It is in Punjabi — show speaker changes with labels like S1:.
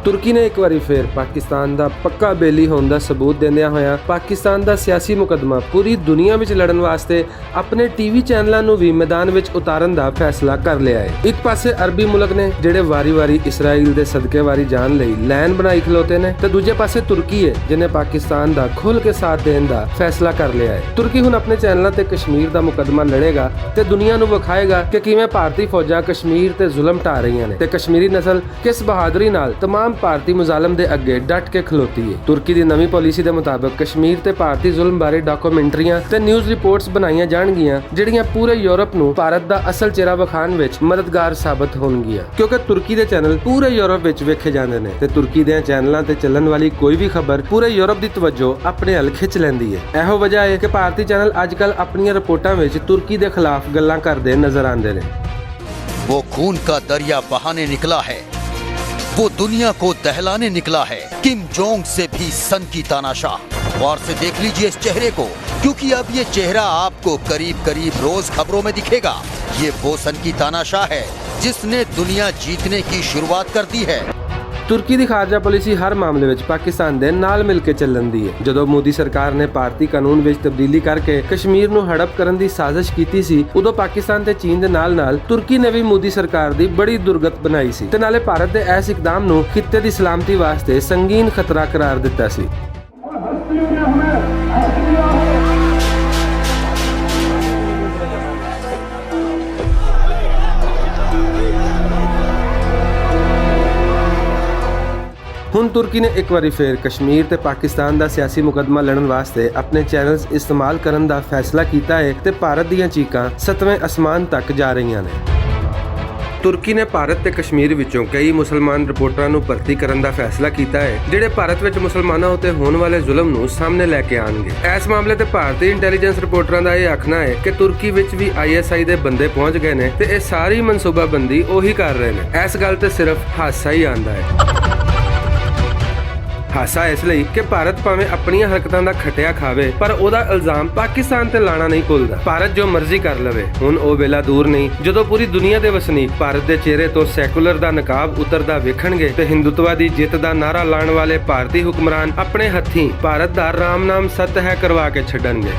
S1: ਤੁਰਕੀ ਨੇ ਇੱਕ ਵਾਰੀ ਫੇਰ ਪਾਕਿਸਤਾਨ ਦਾ ਪੱਕਾ ਬੇਲੀ ਹੋਣ ਦਾ ਸਬੂਤ ਦਿੰਦਿਆਂ ਹੋਇਆਂ ਪਾਕਿਸਤਾਨ ਦਾ ਸਿਆਸੀ ਮੁਕੱਦਮਾ ਪੂਰੀ ਦੁਨੀਆ ਵਿੱਚ ਲੜਨ ਵਾਸਤੇ ਆਪਣੇ ਟੀਵੀ ਚੈਨਲਾਂ ਨੂੰ ਵੀ ਮੈਦਾਨ ਵਿੱਚ ਉਤਾਰਨ ਦਾ ਫੈਸਲਾ ਕਰ ਲਿਆ ਹੈ। ਇੱਕ ਪਾਸੇ ਅਰਬੀ ਮੁਲਕ ਨੇ ਜਿਹੜੇ ਵਾਰੀ-ਵਾਰੀ ਇਸਰਾਈਲ ਦੇ ਸਦਕੇ ਵਾਰੀ ਜਾਣ ਲਈ ਲਾਈਨ ਬਣਾਈ ਖਲੋਤੇ ਨੇ ਤੇ ਦੂਜੇ ਪਾਸੇ ਤੁਰਕੀ ਹੈ ਜਿਹਨੇ ਪਾਕਿਸਤਾਨ ਦਾ ਖੁੱਲ੍ਹ ਕੇ ਸਾਥ ਦੇਣ ਦਾ ਫੈਸਲਾ ਕਰ ਲਿਆ ਹੈ। ਤੁਰਕੀ ਹੁਣ ਆਪਣੇ ਚੈਨਲਾਂ ਤੇ ਕਸ਼ਮੀਰ ਦਾ ਮੁਕੱਦਮਾ ਲੜੇਗਾ ਤੇ ਦੁਨੀਆ ਨੂੰ ਵਿਖਾਏਗਾ ਕਿ ਕਿਵੇਂ ਭਾਰਤੀ ਫੌਜਾਂ ਕਸ਼ਮੀਰ ਤੇ ਜ਼ੁਲਮ ਢਾ ਰਹੀਆਂ ਨੇ ਤੇ ਕਸ਼ਮੀਰੀ ਨਸਲ ਕਿਸ ਬਹਾਦਰੀ ਨਾਲ तमाम ਭਾਰਤੀ ਮੁਜ਼ਾਲਮ ਦੇ ਅੱਗੇ ਡਟ ਕੇ ਖਲੋਤੀ ਹੈ। ਤੁਰਕੀ ਦੀ ਨਵੀਂ ਪਾਲਿਸੀ ਦੇ ਮੁਤਾਬਕ ਕਸ਼ਮੀਰ ਤੇ ਭਾਰਤੀ ਜ਼ੁਲਮ ਬਾਰੇ ਡਾਕੂਮੈਂਟਰੀਆਂ ਤੇ ਨਿਊਜ਼ ਰਿਪੋਰਟਸ ਬਣਾਈਆਂ ਜਾਣਗੀਆਂ ਜਿਹੜੀਆਂ ਪੂਰੇ ਯੂਰਪ ਨੂੰ ਭਾਰਤ ਦਾ ਅਸਲ ਚਿਹਰਾ ਵਿਖਾਉਣ ਵਿੱਚ ਮਦਦਗਾਰ ਸਾਬਤ ਹੋਣਗੀਆਂ ਕਿਉਂਕਿ ਤੁਰਕੀ ਦੇ ਚੈਨਲ ਪੂਰੇ ਯੂਰਪ ਵਿੱਚ ਵੇਖੇ ਜਾਂਦੇ ਨੇ ਤੇ ਤੁਰਕੀ ਦੇ ਚੈਨਲਾਂ ਤੇ ਚੱਲਣ ਵਾਲੀ ਕੋਈ ਵੀ ਖਬਰ ਪੂਰੇ ਯੂਰਪ ਦੀ ਤਵੱਜੋ ਆਪਣੇ ਵੱਲ ਖਿੱਚ ਲੈਂਦੀ ਹੈ। ਇਹੋ ਵਜ੍ਹਾ ਹੈ ਕਿ ਭਾਰਤੀ ਚੈਨਲ ਅੱਜਕੱਲ ਆਪਣੀਆਂ ਰਿਪੋਰਟਾਂ ਵਿੱਚ ਤੁਰਕੀ ਦੇ ਖਿਲਾਫ ਗੱਲਾਂ ਕਰਦੇ ਨਜ਼ਰ ਆਉਂਦੇ ਨੇ।
S2: वो खून का दरिया बहाने निकला है, वो दुनिया को दहलाने निकला है। किम जोंग से भी सन की तानाशाह। गौर से देख लीजिए इस चेहरे को, क्योंकि अब ये चेहरा आपको करीब करीब रोज खबरों में दिखेगा। ये वो सन की तानाशाह है जिसने दुनिया जीतने की शुरुआत कर दी है।
S1: ਤੁਰਕੀ ਦੀ ਖਾਰਜਾ ਪਾਲਿਸੀ ਹਰ ਮਾਮਲੇ ਵਿੱਚ ਪਾਕਿਸਤਾਨ ਦੇ ਨਾਲ ਮਿਲ ਕੇ ਚੱਲਣ ਦੀ ਹੈ। ਜਦੋਂ ਮੋਦੀ ਸਰਕਾਰ ਨੇ ਭਾਰਤੀ ਕਾਨੂੰਨ ਵਿੱਚ ਤਬਦੀਲੀ ਕਰਕੇ ਕਸ਼ਮੀਰ ਨੂੰ ਹੜਪ ਕਰਨ ਦੀ ਸਾਜ਼ਿਸ਼ ਕੀਤੀ ਸੀ ਉਦੋਂ ਪਾਕਿਸਤਾਨ ਤੇ ਚੀਨ ਦੇ ਨਾਲ-ਨਾਲ ਤੁਰਕੀ ਨੇ ਵੀ ਮੋਦੀ ਸਰਕਾਰ ਦੀ ਬੜੀ ਦੁਰਗਤ ਬਣਾਈ ਸੀ ਤੇ ਨਾਲੇ ਭਾਰਤ ਦੇ ਇਸ ਇਕਦਾਮ ਨੂੰ ਖਿੱਤੇ ਦੀ ਸਲਾਮਤੀ ਵਾਸਤੇ ਸੰਗੀਨ ਖਤਰਾ ਕਰਾਰ ਦਿੱਤਾ ਸੀ। ਹੁਣ ਤੁਰਕੀ ਨੇ ਇੱਕ ਵਾਰੀ ਫੇਰ ਕਸ਼ਮੀਰ ਤੇ ਪਾਕਿਸਤਾਨ ਦਾ ਸਿਆਸੀ ਮੁਕੱਦਮਾ ਲੜਨ ਵਾਸਤੇ ਆਪਣੇ ਚੈਨਲਸ ਇਸਤੇਮਾਲ ਕਰਨ ਦਾ ਫੈਸਲਾ ਕੀਤਾ ਹੈ ਤੇ ਭਾਰਤ ਦੀਆਂ ਚੀਕਾਂ 7ਵੇਂ ਅਸਮਾਨ ਤੱਕ ਜਾ ਰਹੀਆਂ ਨੇ। ਤੁਰਕੀ ਨੇ ਭਾਰਤ ਤੇ ਕਸ਼ਮੀਰ ਵਿੱਚੋਂ ਕਈ ਮੁਸਲਮਾਨ ਰਿਪੋਰਟਰਾਂ ਨੂੰ ਭਰਤੀ ਕਰਨ ਦਾ ਫੈਸਲਾ ਕੀਤਾ ਹੈ ਜਿਹੜੇ ਭਾਰਤ ਵਿੱਚ ਮੁਸਲਮਾਨਾਂ ਉੱਤੇ ਹੋਣ ਵਾਲੇ ਜ਼ੁਲਮ ਨੂੰ ਸਾਹਮਣੇ ਲੈ ਕੇ ਆਣਗੇ। ਇਸ ਮਾਮਲੇ ਤੇ ਭਾਰਤੀ ਇੰਟੈਲੀਜੈਂਸ ਰਿਪੋਰਟਰਾਂ ਦਾ ਇਹ ਆਖਣਾ ਹੈ ਕਿ ਤੁਰਕੀ ਵਿੱਚ ਵੀ ISI ਦੇ ਬੰਦੇ ਪਹੁੰਚ ਗਏ ਨੇ ਤੇ ਇਹ ਸਾਰੀ ਮਨਸੂਬਾਬੰਦੀ ਉਹੀ ਕਰ ਰਹੇ ਨੇ। ਇਸ ਗੱਲ ਤੇ ਸਿਰਫ ਹਾਸਾ ਹੀ ਆਂਦਾ ਹੈ। ਹਾਸਾ ਇਸ ਲਈ ਕਿ ਭਾਰਤ ਭਾਵੇਂ ਆਪਣੀਆਂ ਹਰਕਤਾਂ ਦਾ ਖਟਿਆ ਖਾਵੇ ਪਰ ਉਹਦਾ ਇਲਜ਼ਾਮ ਪਾਕਿਸਤਾਨ ਤੇ ਲਾਣਾ ਨਹੀਂ ਭੁੱਲਦਾ। ਭਾਰਤ ਜੋ ਮਰਜ਼ੀ ਕਰ ਲਵੇ, ਹੁਣ ਉਹ ਵੇਲਾ ਦੂਰ ਨਹੀਂ ਜਦੋਂ ਪੂਰੀ ਦੁਨੀਆ ਦੇ ਵਸਨੀਕ ਭਾਰਤ ਦੇ ਚਿਹਰੇ ਤੋਂ ਸੈਕੂਲਰ ਦਾ ਨਕਾਬ ਉਤਰਦਾ ਵੇਖਣਗੇ ਤੇ ਹਿੰਦੂਤਵਾ ਦੀ ਜਿੱਤ ਦਾ ਨਾਰਾ ਲਾਉਣ ਵਾਲੇ ਭਾਰਤੀ ਹੁਕਮਰਾਨ ਆਪਣੇ ਹੱਥੀਂ ਭਾਰਤ ਦਾ ਰਾਮ ਨਾਮ ਸਤ ਹੈ ਕਰਵਾ ਕੇ ਛੱਡਣਗੇ।